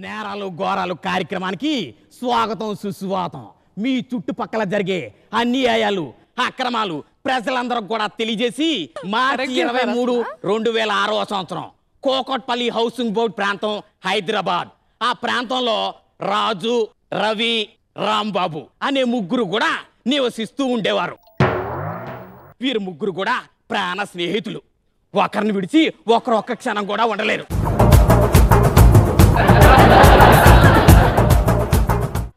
నేరాలు ఘోరాలు కార్యక్రమానికి స్వాగతం సుస్వాగతం. మీ చుట్టుపక్కల జరిగే అన్యాయాలు అక్రమాలు ప్రజలందరికి కూడా తెలియజేసి మార్చి 23, 2006వ సంవత్సరం కోకట్పల్లి హౌసింగ్ బోర్డ్ ప్రాంతం హైదరాబాద్. ఆ ప్రాంతంలో రాజు, రవి, రాంబాబు అనే ముగ్గురు కూడా నివసిస్తూ ఉండేవారు. వీరు ముగ్గురు కూడా ప్రాణ స్నేహితులు. ఒకరిని విడిచి ఒకరు ఒక్క క్షణం కూడా ఉండలేరు.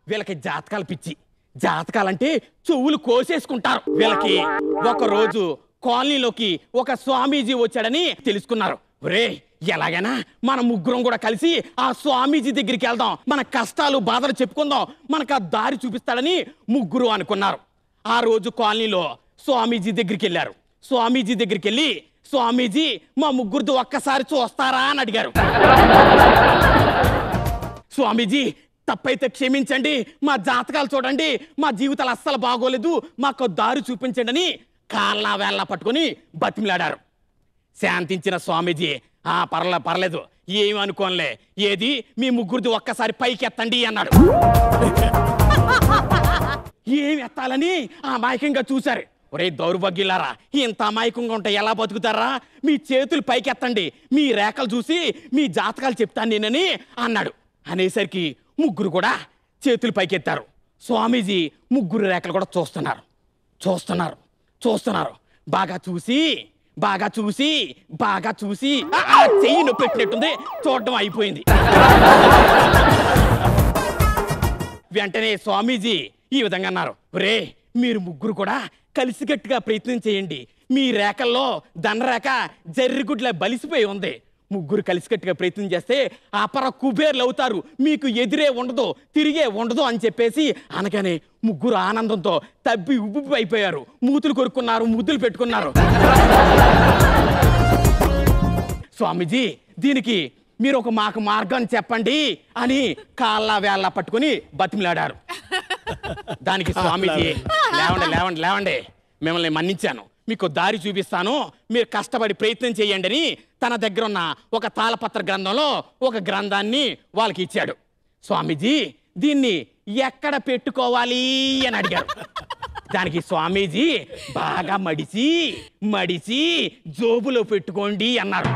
వీళ్ళకి జాతకాలు పిచ్చి. జాతకాలంటే చెవులు కోసేసుకుంటారు. వీళ్ళకి ఒక రోజు కాలనీలోకి ఒక స్వామీజీ వచ్చాడని తెలుసుకున్నారు. ఒరే, ఎలాగైనా మన ముగ్గురం కూడా కలిసి ఆ స్వామీజీ దగ్గరికి వెళ్దాం, మన కష్టాలు బాధలు చెప్పుకుందాం, మనకు ఆ దారి చూపిస్తాడని ముగ్గురు అనుకున్నారు. ఆ రోజు కాలనీలో స్వామీజీ దగ్గరికి వెళ్ళారు. స్వామీజీ దగ్గరికి వెళ్ళి, స్వామీజీ మా ముగ్గురితో ఒక్కసారి చూస్తారా అని అడిగారు. స్వామీజీ, తప్పైతే క్షమించండి, మా జాతకాలు చూడండి, మా జీవితాలు అస్సలు బాగోలేదు, మాకు దారి చూపించండి అని కాళ్ళ వేళ్ళ పట్టుకొని బతిమిలాడారు. శాంతించిన స్వామీజీ, పర్లేదు, ఏమి అనుకోనిలే, ఏది మీ ముగ్గురిది ఒక్కసారి పైకి ఎత్తండి అన్నాడు. ఏమి ఎత్తాలని అమాయకంగా చూశారు. ఒరే దౌర్భాగ్యులారా, ఇంత అమాయకంగా ఉంటే ఎలా బతుకుతారా? మీ చేతులు పైకి ఎత్తండి, మీ రేఖలు చూసి మీ జాతకాలు చెప్తాను నేనని అన్నాడు. అనేసరికి ముగ్గురు కూడా చేతులు పైకెత్తారు. స్వామీజీ ముగ్గురు రేఖలు కూడా చూస్తున్నారు. బాగా చూసి చెయ్యి నొప్పి పెట్టినట్టుంది, చూడడం అయిపోయింది. వెంటనే స్వామీజీ ఈ విధంగా అన్నారు. ఒరే, మీరు ముగ్గురు కూడా కలిసికట్టుగా ప్రయత్నం చేయండి. మీ రేఖల్లో ధనరేఖ జర్రిగుడ్ల బలిసిపోయి ఉంది. ముగ్గురు కలిసికట్టుగా ప్రయత్నం చేస్తే అపర కుబేర్లు అవుతారు, మీకు ఎదురే ఉండదు, తిరిగే ఉండదు అని చెప్పేసి అనగానే ముగ్గురు ఆనందంతో తబ్బి ఉబ్బి అయిపోయారు. మూతులు కొరుక్కున్నారు, ముద్దులు పెట్టుకున్నారు. స్వామీజీ, దీనికి మీరు మాకు మార్గాన్ని చెప్పండి అని కాళ్ళ వేళ్ళ పట్టుకుని బతిమిలాడారు. దానికి స్వామీజీ, లేవండి, మిమ్మల్ని మన్నించాను, మీకు దారి చూపిస్తాను, మీరు కష్టపడి ప్రయత్నం చేయండి అని తన దగ్గర ఉన్న ఒక తాళపత్ర గ్రంథంలో ఒక గ్రంథాన్ని వాళ్ళకి ఇచ్చాడు. స్వామీజీ, దీన్ని ఎక్కడ పెట్టుకోవాలి అని అడిగారు. దానికి స్వామీజీ బాగా మడిచి జోబులో పెట్టుకోండి అన్నారు.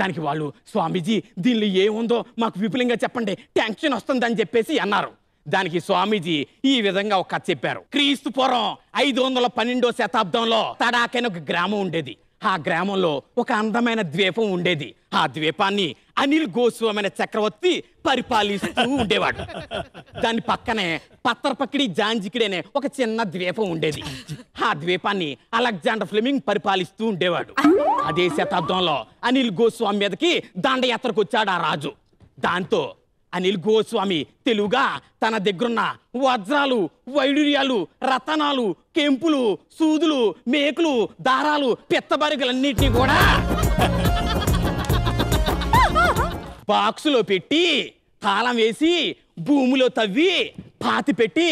దానికి వాళ్ళు, స్వామీజీ దీనిలో ఏముందో మాకు విపులంగా చెప్పండి, టెన్షన్ వస్తుందని చెప్పేసి అన్నారు. దానికి స్వామీజీ ఈ విధంగా ఒక కథ చెప్పారు. క్రీస్తు పూర్వం 512వ శతాబ్దంలో తడాకైన ఒక గ్రామం ఉండేది. ఆ గ్రామంలో ఒక అందమైన ద్వీపం ఉండేది. ఆ ద్వీపాన్ని అనిల్ గోస్వామి అనే చక్రవర్తి పరిపాలిస్తూ ఉండేవాడు. దాని పక్కనే పత్తర్పక్కిడి జాంజికిడి అనే ఒక చిన్న ద్వీపం ఉండేది. ఆ ద్వీపాన్ని అలెగ్జాండర్ ఫ్లెమింగ్ పరిపాలిస్తూ ఉండేవాడు. అదే శతాబ్దంలో అనిల్ గోస్వామి మీదకి దండయాత్రకు వచ్చాడు ఆ రాజు. దాంతో అనిల్ గోస్వామి తెలుగుగా తన దగ్గరున్న వజ్రాలు, వైడూర్యాలు, రతనాలు, కెంపులు, సూదులు, మేకులు, దారాలు, పిత్తబరికలన్నిటినీ కూడా బాక్సులో పెట్టి తాళం వేసి భూమిలో తవ్వి పాతి పెట్టి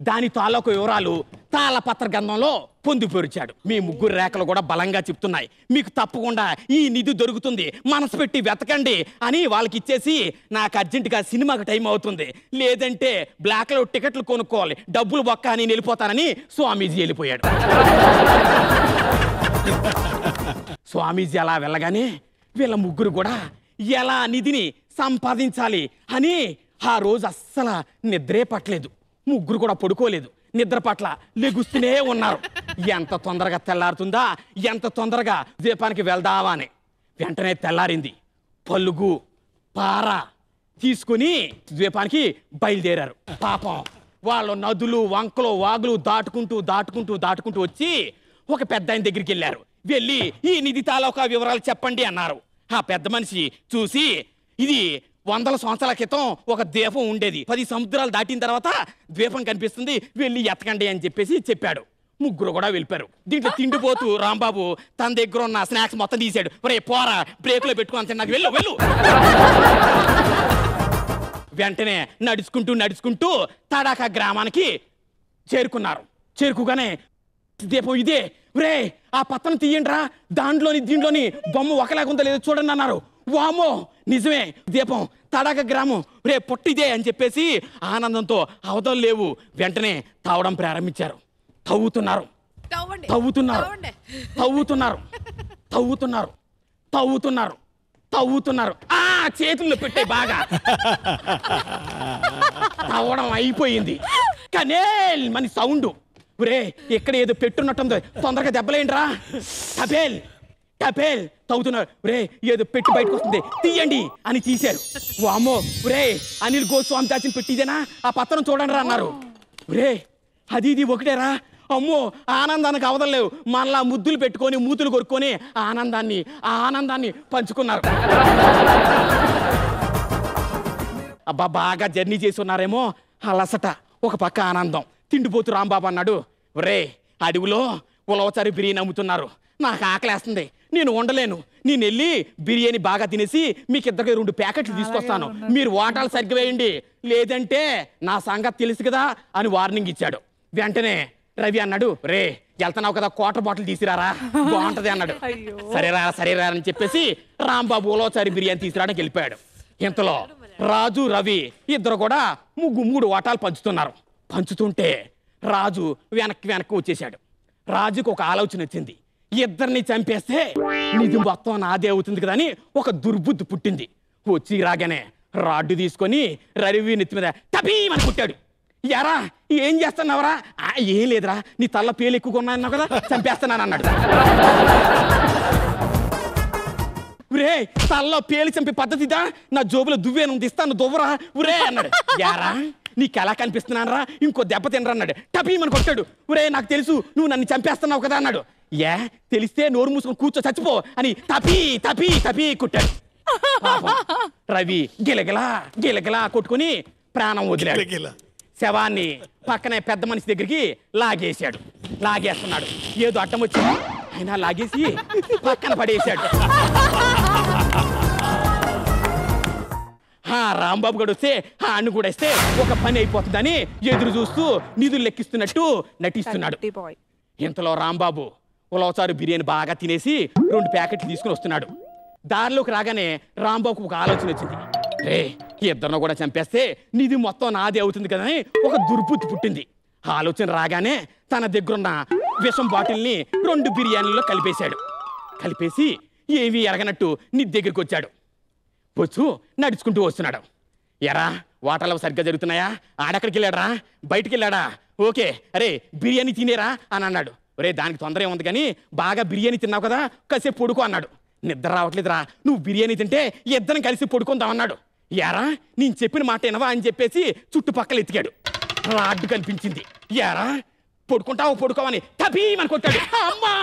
దాని తాలూకు వివరాలు తాళపత్ర గ్రంథంలో పొందుపరిచాడు. మీ ముగ్గురు రేఖలు కూడా బలంగా చెప్తున్నాయి, మీకు తప్పకుండా ఈ నిధి దొరుకుతుంది, మనసు పెట్టి వెతకండి అని వాళ్ళకి ఇచ్చేసి, నాకు అర్జెంటుగా సినిమాకి టైం అవుతుంది, లేదంటే బ్లాక్లో టికెట్లు కొనుక్కోవాలి, డబ్బులు బొక్క అని వెళ్ళిపోతానని స్వామీజీ వెళ్ళిపోయాడు. స్వామీజీ అలా వెళ్ళగానే వీళ్ళ ముగ్గురు కూడా ఎలా నిధిని సంపాదించాలి అని ఆ రోజు అస్సలు నిద్రే పట్టలేదు. ముగ్గురు కూడా పడుకోలేదు, నిద్ర పట్ల లెగుస్తూనే ఉన్నారు. ఎంత తొందరగా తెల్లారుతుందా, ఎంత తొందరగా ద్వీపానికి వెళ్దామా అని. వెంటనే తెల్లారింది. పలుగు పార తీసుకుని ద్వీపానికి బయలుదేరారు. పాపం వాళ్ళు నదులు, వంకలు, వాగులు దాటుకుంటూ వచ్చి ఒక పెద్ద ఆయన దగ్గరికి వెళ్ళారు. వెళ్ళి ఈ నిధి తాలూకా వివరాలు చెప్పండి అన్నారు. ఆ పెద్ద మనిషి చూసి, ఇది 100 సంవత్సరాల క్రితం ఒక ద్వీపం ఉండేది, 10 సముద్రాలు దాటిన తర్వాత ద్వీపం కనిపిస్తుంది, వెళ్ళి ఎతకండి అని చెప్పేసి చెప్పాడు. ముగ్గురు కూడా వెళ్ళిపోయారు. దీంట్లో తిండిపోతూ రాంబాబు తన దగ్గర ఉన్న స్నాక్స్ మొత్తం తీసాడు. ఒరే పోరా, బ్రేక్లో పెట్టుకుని నాకు వెళ్ళు. వెంటనే నడుచుకుంటూ తడాక గ్రామానికి చేరుకుగానే దీపం ఇదే, ఒరే ఆ పత్రం తీయండిరా, దీంట్లోని బొమ్మ ఒకలాగుందో లేదో చూడండి అన్నారు. వామో నిజమే, దీపం తడాక గ్రామం రే పొట్టిదే అని చెప్పేసి ఆనందంతో అవతలు లేవు వెంటనే తావడం ప్రారంభించారు. తవ్వుతున్నారు తవ్వుతున్నారు తవ్వుతున్నారు తవ్వుతున్నారు తవ్వుతున్నారు తవ్వుతున్నారు చేతుల్లో పెట్టే బాగా తవ్వడం అయిపోయింది. కనేల్ మన సౌండ్ రే ఎక్కడ ఏదో పెట్టున్నట్టుందో తొందరగా దెబ్బలేంట్రా టపేల్ టపేల్ తవ్వుతున్నారు. రే ఏదో పెట్టి బయటకు వస్తుంది తీయండి అని తీశారు. వామ్మో రే అనిల్ గోస్వామి దాచిన పెట్టిదేనా ఆ పత్రం చూడండి రా అన్నారు. రే అది ఇది ఒకటేరా అమ్మో ఆనందానికి అవదలేవు మళ్ళా ముద్దులు పెట్టుకొని మూతులు కొరుక్కొని ఆనందాన్ని పంచుకున్నారు. అబ్బా బాగా జర్నీ చేసి ఉన్నారేమో అలసట ఒక పక్క ఆనందం. తిండిపోతు రాంబాబు అన్నాడు రే అడవిలో ఉలవచారి బిర్యానీ అమ్ముతున్నారు నాకు ఆకలేస్తుంది నేను ఉండలేను నేను వెళ్ళి బిర్యానీ బాగా తినేసి మీకు ఇద్దరికి 2 ప్యాకెట్లు తీసుకొస్తాను మీరు వాటాలు సరిగ్గా వేయండి లేదంటే నా సంగతి తెలుసు కదా అని వార్నింగ్ ఇచ్చాడు. వెంటనే రవి అన్నాడు రే వెళ్తున్నావు కదా క్వార్టర్ బాటిల్ తీసిరారా బాగుంటది అన్నాడు. సరేరా అని చెప్పేసి రాంబాబు ఉలవచారి బిర్యానీ తీసుకురావడానికి వెళ్ళిపోయాడు. ఇంతలో రాజు రవి ఇద్దరు కూడా 3 వాటాలు పంచుతున్నారు. పంచుతుంటే రాజు వెనక్కి వచ్చేసాడు. రాజుకు ఒక ఆలోచన వచ్చింది ఇద్దరిని చంపేస్తే నిధి మొత్తం నాదే అవుతుంది కదా అని ఒక దుర్బుద్ధి పుట్టింది. వచ్చి రాగానే రాడ్డు తీసుకొని రవి నెత్తి మీద టపీమని కుట్టాడు. యారా ఏం చేస్తున్నావరా ఏం లేదురా నీ తల్ల పేలు ఎక్కువగా ఉన్నాయన్నావు కదా చంపేస్తున్నాను అన్నాడు. ఉరే తల్లో పేలు చంపే పద్ధతిదా నా జోబులో దువ్వేను తీస్తాను దువ్వరా ఉరే అన్నాడు. యారా నీకు ఎలా కనిపిస్తున్నానరా ఇంకో దెబ్బ తినరా అన్నాడు. టపీమని కొట్టాడు. ఉరే నాకు తెలుసు నువ్వు నన్ను చంపేస్తున్నావు కదా అన్నాడు. తెలిస్తే నోరు మూసుకొని కూర్చో చచ్చిపో అని టపీ కొట్టాడు. రవి గిలగిలా కొట్టుకుని ప్రాణం వదిలాడు. శవాన్ని పక్కనే పెద్ద మనిషి దగ్గరికి లాగేస్తున్నాడు. ఏదో అడ్డం వచ్చి ఆయన లాగేసి పక్కన పడేశాడు. రాంబాబు గడు వస్తే అన్ను కూడా ఇస్తే ఒక పని అయిపోతుందని ఎదురు చూస్తూ నిధులు లెక్కిస్తున్నట్టు నటిస్తున్నాడు. ఇంతలో రాంబాబు ఉలవచారు బిర్యానీ బాగా తినేసి 2 ప్యాకెట్లు తీసుకుని వస్తున్నాడు. దారిలోకి రాగానే రాంబాబుకు ఒక ఆలోచన వచ్చింది. రే ఇద్దరిని కూడా చంపేస్తే నిధి మొత్తం నాదే అవుతుంది కదా అని ఒక దుర్బుద్ధి పుట్టింది. ఆలోచన రాగానే తన దగ్గరున్న విషం బాటిల్ని 2 బిర్యానీల్లో కలిపేసి ఏమీ ఎరగనట్టు నిధి దగ్గరికి వచ్చాడు. వచ్చు నడుచుకుంటూ వస్తున్నాడు. ఎరా వాటర్లు సరిగ్గా జరుగుతున్నాయా ఆడెక్కడికి వెళ్ళాడరా బయటికి వెళ్ళాడా ఓకే అరే బిర్యానీ తినేరా అని అన్నాడు. ఒరే దానికి తొందర ఏముంది కానీ బాగా బిర్యానీ తిన్నావు కదా కాసేపు పడుకో అన్నాడు. నిద్ర రావట్లేదురా నువ్వు బిర్యానీ తింటే ఇద్దరం కలిసి పడుకుందామన్నాడు. యారా నేను చెప్పిన మాట వినవా అని చెప్పేసి చుట్టుపక్కల ఎతికాడు. రాడ్డు కనిపించింది. యారా పడుకోవని టపీమని కొట్టాడు. అమ్మా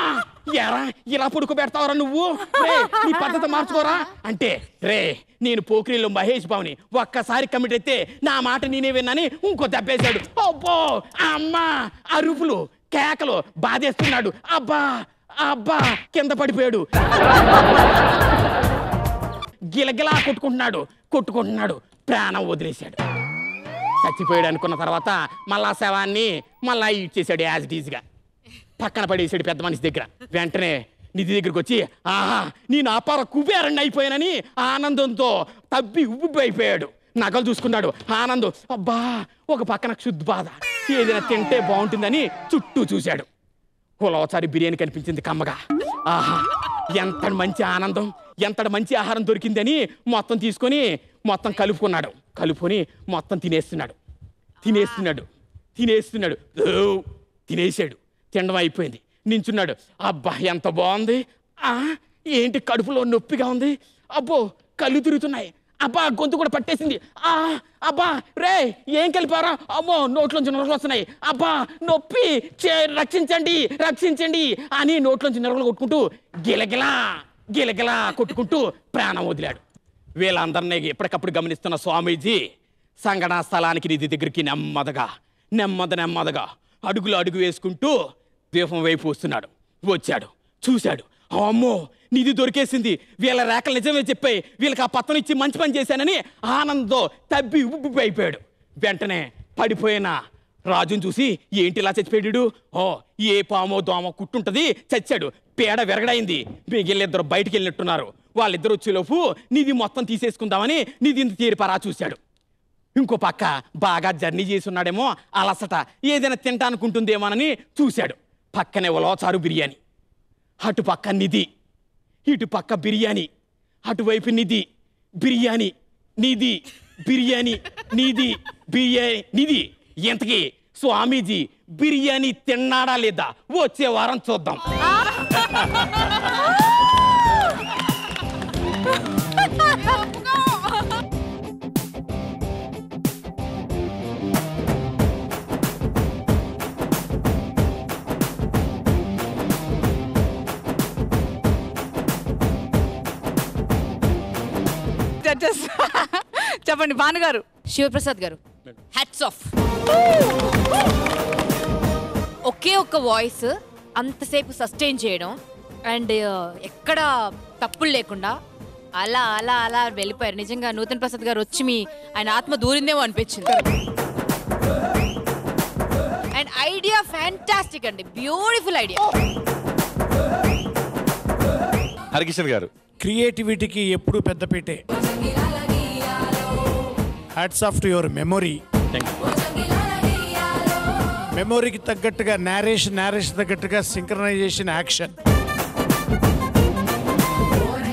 యారా ఇలా పడుకోబెడతావరా నువ్వు నీ పద్ధతి మార్చుకోరా అంటే రే నేను పోకిరిలో మహేష్ బాబుని ఒక్కసారి కమిట్ అయితే నా మాట నేనే విన్నాని ఇంకో దెబ్బేశాడు. అబ్బో అమ్మా అరుపులు కేకలు బాధేస్తున్నాడు. అబ్బా కింద పడిపోయాడు. గిలగిలా కొట్టుకుంటున్నాడు. ప్రాణం వదిలేశాడు. చచ్చిపోయాడు అనుకున్న తర్వాత మళ్ళా శవాన్ని మళ్ళా ఇచ్చేసాడు యాజ్ ఇట్ ఈజ్గా పక్కన పడేసాడు పెద్ద మనిషి దగ్గర. వెంటనే నిధి దగ్గరికి వచ్చి నేను అపార కుబేరండి అయిపోయానని ఆనందంతో ఉబ్బి అయిపోయాడు. నగలు చూసుకున్నాడు ఆనందం. అబ్బా ఒక పక్కన క్షుద్ధ బాధ ఏదైనా తింటే బాగుంటుందని చుట్టూ చూశాడు. ఉలవచారి బిర్యానీ కనిపించింది కమ్మగా. ఎంత మంచి ఆనందం ఎంత మంచి ఆహారం దొరికిందని మొత్తం తీసుకొని మొత్తం కలుపుకొని మొత్తం తినేసాడు. తినడం అయిపోయింది. నించున్నాడు. అబ్బా ఎంత బాగుంది. ఏంటి కడుపులో నొప్పిగా ఉంది. అబ్బో కళ్ళు తిరుగుతున్నాయి. అబ్బా గొంతు కూడా పట్టేసింది. అబ్బా రే ఏం కలిపారా అమ్మో నోట్లోంచి నొరగలు వస్తున్నాయి. అబ్బా నొప్పి రక్షించండి అని నోట్లోంచి నొరగలు కొట్టుకుంటూ గిలగిలా కొట్టుకుంటూ ప్రాణం వదిలాడు. వీళ్ళందరినీ ఎప్పటికప్పుడు గమనిస్తున్న స్వామీజీ సంఘటనా స్థలానికి నిధి దగ్గరికి నెమ్మదిగా అడుగు వేసుకుంటూ దీపం వైపు వచ్చాడు. చూశాడు. అమ్మో నిధి దొరికేసింది. వీళ్ళ రేఖలు నిజమే చెప్పాయి. వీళ్ళకి ఆ పత్రం ఇచ్చి మంచి పని చేశానని ఆనందంతో ఉబ్బి అయిపోయాడు. వెంటనే పడిపోయిన రాజుని చూసి ఏంటి ఇలా చచ్చిపోయాడు. ఏ పామో దోమో కుట్టుంటది చచ్చాడు. పేడ విరగడైంది. మిగిలిద్దరు బయటికి వెళ్ళినట్టున్నారు. వాళ్ళిద్దరు వచ్చేలోపు నిధి మొత్తం తీసేసుకుందామని నిధి తీరిపరా చూశాడు. ఇంకో పక్క బాగా జర్నీ చేసి ఉన్నాడేమో, అలసట ఏదైనా తింటానుకుంటుందేమోనని చూశాడు. పక్కనే ఉలవచారు బిర్యానీ, అటు పక్క నిధి, ఇటు పక్క బిర్యానీ, అటువైపు నిధి, బిర్యానీ, నిధి, బిర్యానీ, నిధి, బిర్యానీ, నిధి. ఇంతకీ స్వామీజీ బిర్యానీ తిన్నాడా లేదా వచ్చే వారం చూద్దాం. చెప్పండి భానుగారు. శివప్రసాద్ గారు, హ్యాట్స్ ఆఫ్. ఒకే ఒక్క వాయిస్ అంతసేపు సస్టైన్ చేయడం అండ్ ఎక్కడ తప్పులు లేకుండా అలా అలా అలా వెళ్ళిపోయారు. నిజంగా నూతన్ ప్రసాద్ గారు వచ్చి ఆయన ఆత్మ దూరిందేమో అనిపించింది. అండ్ ఐడియా ఫ్యాంటాస్టిక్ అండి, బ్యూటిఫుల్ ఐడియా. హరికిషన్ గారు, క్రియేటివిటీకి ఎప్పుడు పెద్దపీటే. Hats off to your memory. మెమొరీకి తగ్గట్టుగా నేరేషన్ తగ్గట్టుగా synchronisation, action.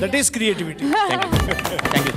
That is creativity. Thank you.